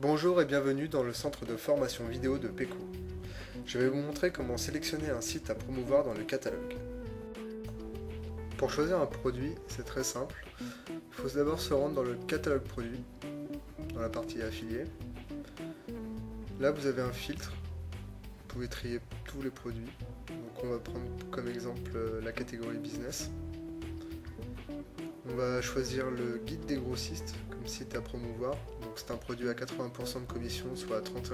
Bonjour et bienvenue dans le centre de formation vidéo de Peco. Je vais vous montrer comment sélectionner un site à promouvoir dans le catalogue. Pour choisir un produit, c'est très simple. Il faut d'abord se rendre dans le catalogue produit, dans la partie affiliée. Là vous avez un filtre, vous pouvez trier tous les produits. Donc on va prendre comme exemple la catégorie business. On va choisir le guide des grossistes comme site à promouvoir. Donc c'est un produit à 80% de commission, soit à 31,20 €.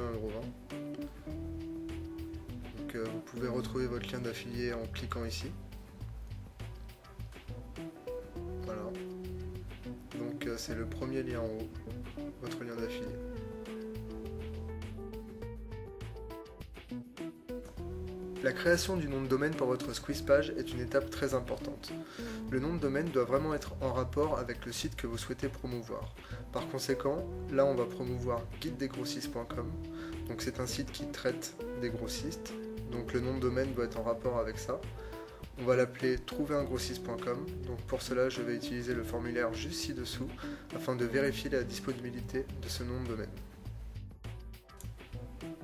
Donc vous pouvez retrouver votre lien d'affilié en cliquant ici. Voilà. Donc c'est le premier lien en haut, votre lien d'affilié. La création du nom de domaine pour votre squeeze page est une étape très importante. Le nom de domaine doit vraiment être en rapport avec le site que vous souhaitez promouvoir. Par conséquent, là on va promouvoir guidedesgrossistes.com. Donc c'est un site qui traite des grossistes. Donc le nom de domaine doit être en rapport avec ça. On va l'appeler trouverungrossiste.com. Donc pour cela, je vais utiliser le formulaire juste ci-dessous afin de vérifier la disponibilité de ce nom de domaine.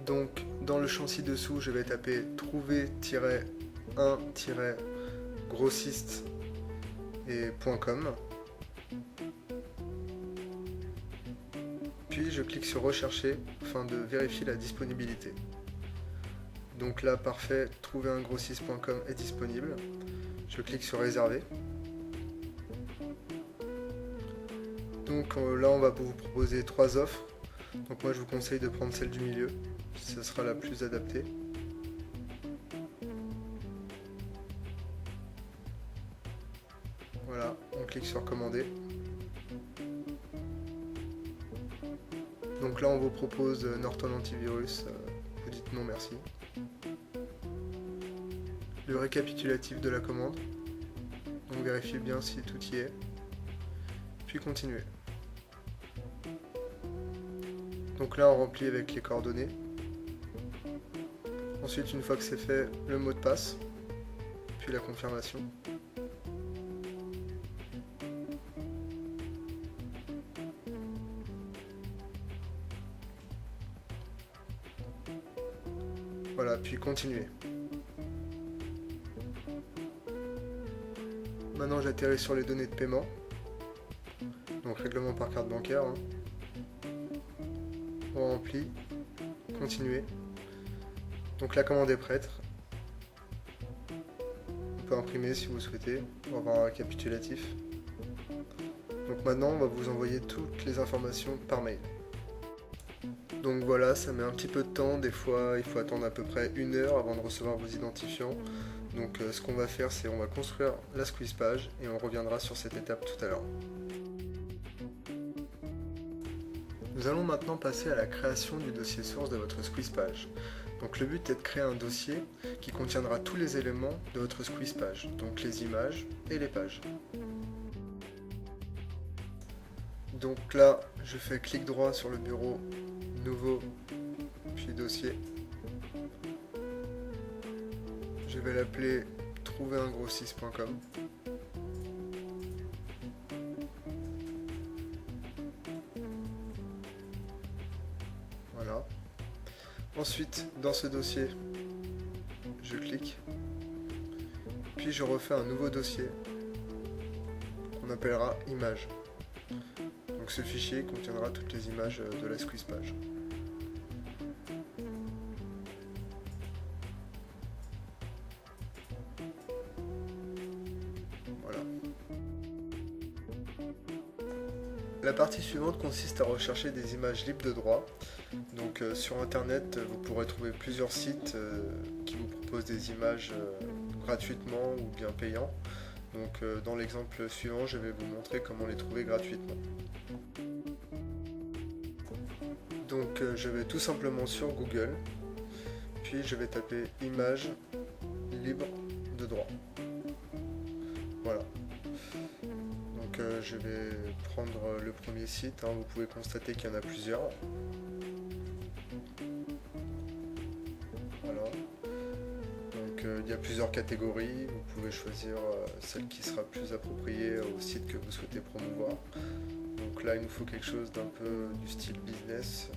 Donc dans le champ ci-dessous, je vais taper trouver-un-grossiste et .com. Puis je clique sur rechercher afin de vérifier la disponibilité. Donc là, parfait, trouverungrossiste.com est disponible. Je clique sur réserver. Donc là, on va vous proposer 3 offres. Donc moi, je vous conseille de prendre celle du milieu. Ce sera la plus adaptée. Voilà, on clique sur commander. Donc là on vous propose Norton Antivirus, vous dites non merci. Le récapitulatif de la commande, donc vérifiez bien si tout y est, puis continuez. Donc là on remplit avec les coordonnées. Ensuite, une fois que c'est fait, le mot de passe, puis la confirmation. Voilà, puis continuez. Maintenant, j'atterris sur les données de paiement. Donc règlement par carte bancaire. On remplit, continuez. Donc la commande est prête. On peut imprimer si vous souhaitez pour avoir un récapitulatif. Donc maintenant on va vous envoyer toutes les informations par mail. Donc voilà, ça met un petit peu de temps, des fois il faut attendre à peu près 1 heure avant de recevoir vos identifiants. Donc ce qu'on va faire, c'est on va construire la squeeze page et on reviendra sur cette étape tout à l'heure. Nous allons maintenant passer à la création du dossier source de votre squeeze page. Donc le but est de créer un dossier qui contiendra tous les éléments de votre squeeze page, donc les images et les pages. Donc là, je fais clic droit sur le bureau, nouveau, puis dossier. Je vais l'appeler trouverungrossiste.com. Voilà. Ensuite, dans ce dossier, je clique. Puis je refais un nouveau dossier qu'on appellera images. Donc ce fichier contiendra toutes les images de la squeeze page. Voilà. La partie suivante consiste à rechercher des images libres de droit. Donc sur internet, vous pourrez trouver plusieurs sites qui vous proposent des images gratuitement ou bien payants. Donc dans l'exemple suivant, je vais vous montrer comment les trouver gratuitement. Donc je vais tout simplement sur Google, puis je vais taper images libres de droit. Voilà. Donc je vais prendre le premier site, vous pouvez constater qu'il y en a plusieurs. Voilà. Donc il y a plusieurs catégories, vous pouvez choisir celle qui sera plus appropriée au site que vous souhaitez promouvoir. Donc là il nous faut quelque chose d'un peu du style business,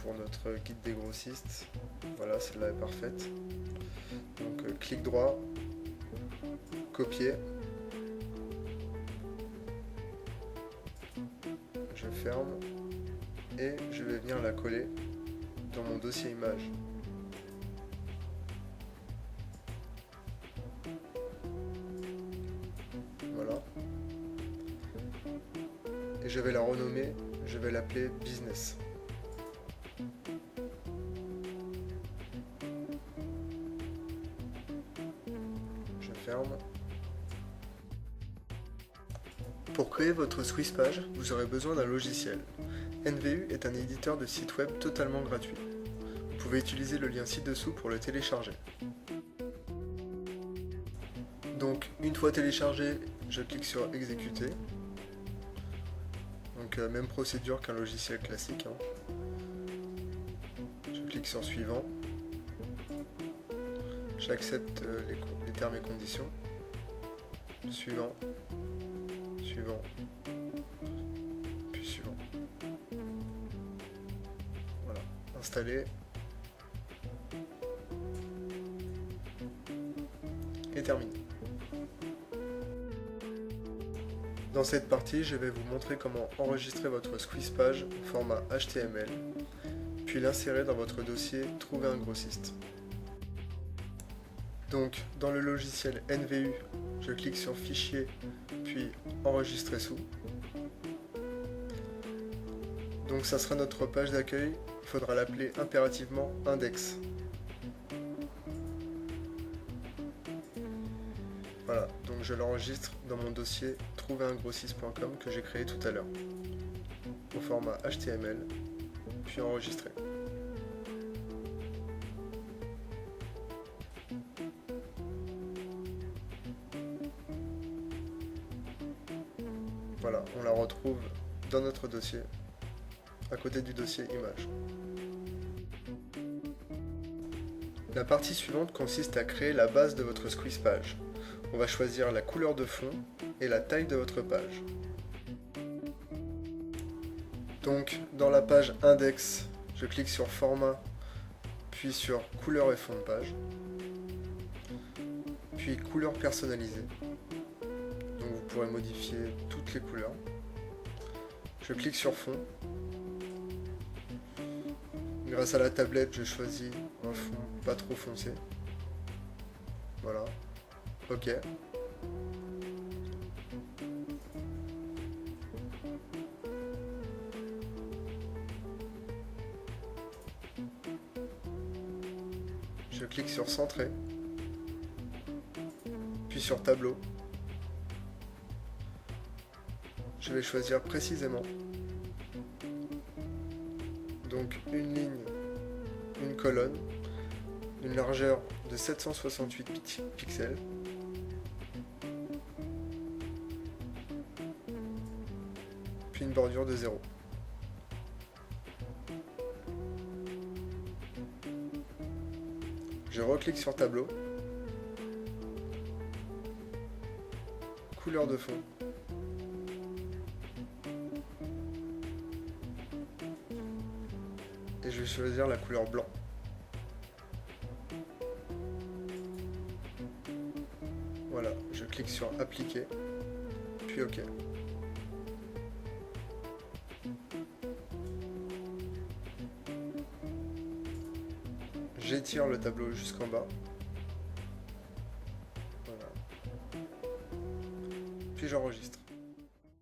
pour notre guide des grossistes. Voilà, celle-là est parfaite. Donc clic droit, copier. Je ferme et je vais venir la coller dans mon dossier image. Voilà. Et je vais la renommer, je vais l'appeler business. Je ferme. Pour créer votre Squeeze page, vous aurez besoin d'un logiciel. NVU est un éditeur de site web totalement gratuit. Vous pouvez utiliser le lien ci-dessous pour le télécharger. Donc une fois téléchargé, je clique sur exécuter. Donc même procédure qu'un logiciel classique. Je clique sur suivant. J'accepte les termes et conditions. Suivant. Suivant. Puis suivant. Voilà. Installer. Et terminé. Dans cette partie, je vais vous montrer comment enregistrer votre Squeeze page au format HTML, puis l'insérer dans votre dossier Trouver un grossiste. Donc, dans le logiciel NVU, je clique sur Fichier, puis Enregistrer sous. Donc ça sera notre page d'accueil, il faudra l'appeler impérativement Index. Voilà, donc je l'enregistre dans mon dossier trouverungrossiste.com que j'ai créé tout à l'heure, au format HTML, puis enregistrer. Voilà, on la retrouve dans notre dossier, à côté du dossier image. La partie suivante consiste à créer la base de votre Squeeze page. On va choisir la couleur de fond et la taille de votre page. Donc, dans la page index, je clique sur format, puis sur couleur et fond de page, puis couleur personnalisée. Donc vous pourrez modifier toutes les couleurs. Je clique sur fond. Grâce à la tablette, je choisis un fond pas trop foncé. Voilà. OK. Je clique sur centrer, puis sur tableau. Je vais choisir précisément. Donc une ligne, une colonne, une largeur de 768 pixels. Puis une bordure de 0. Je reclique sur tableau, couleur de fond, et je vais choisir la couleur blanc. Voilà, je clique sur appliquer, puis OK. J'étire le tableau jusqu'en bas. Voilà. Puis j'enregistre.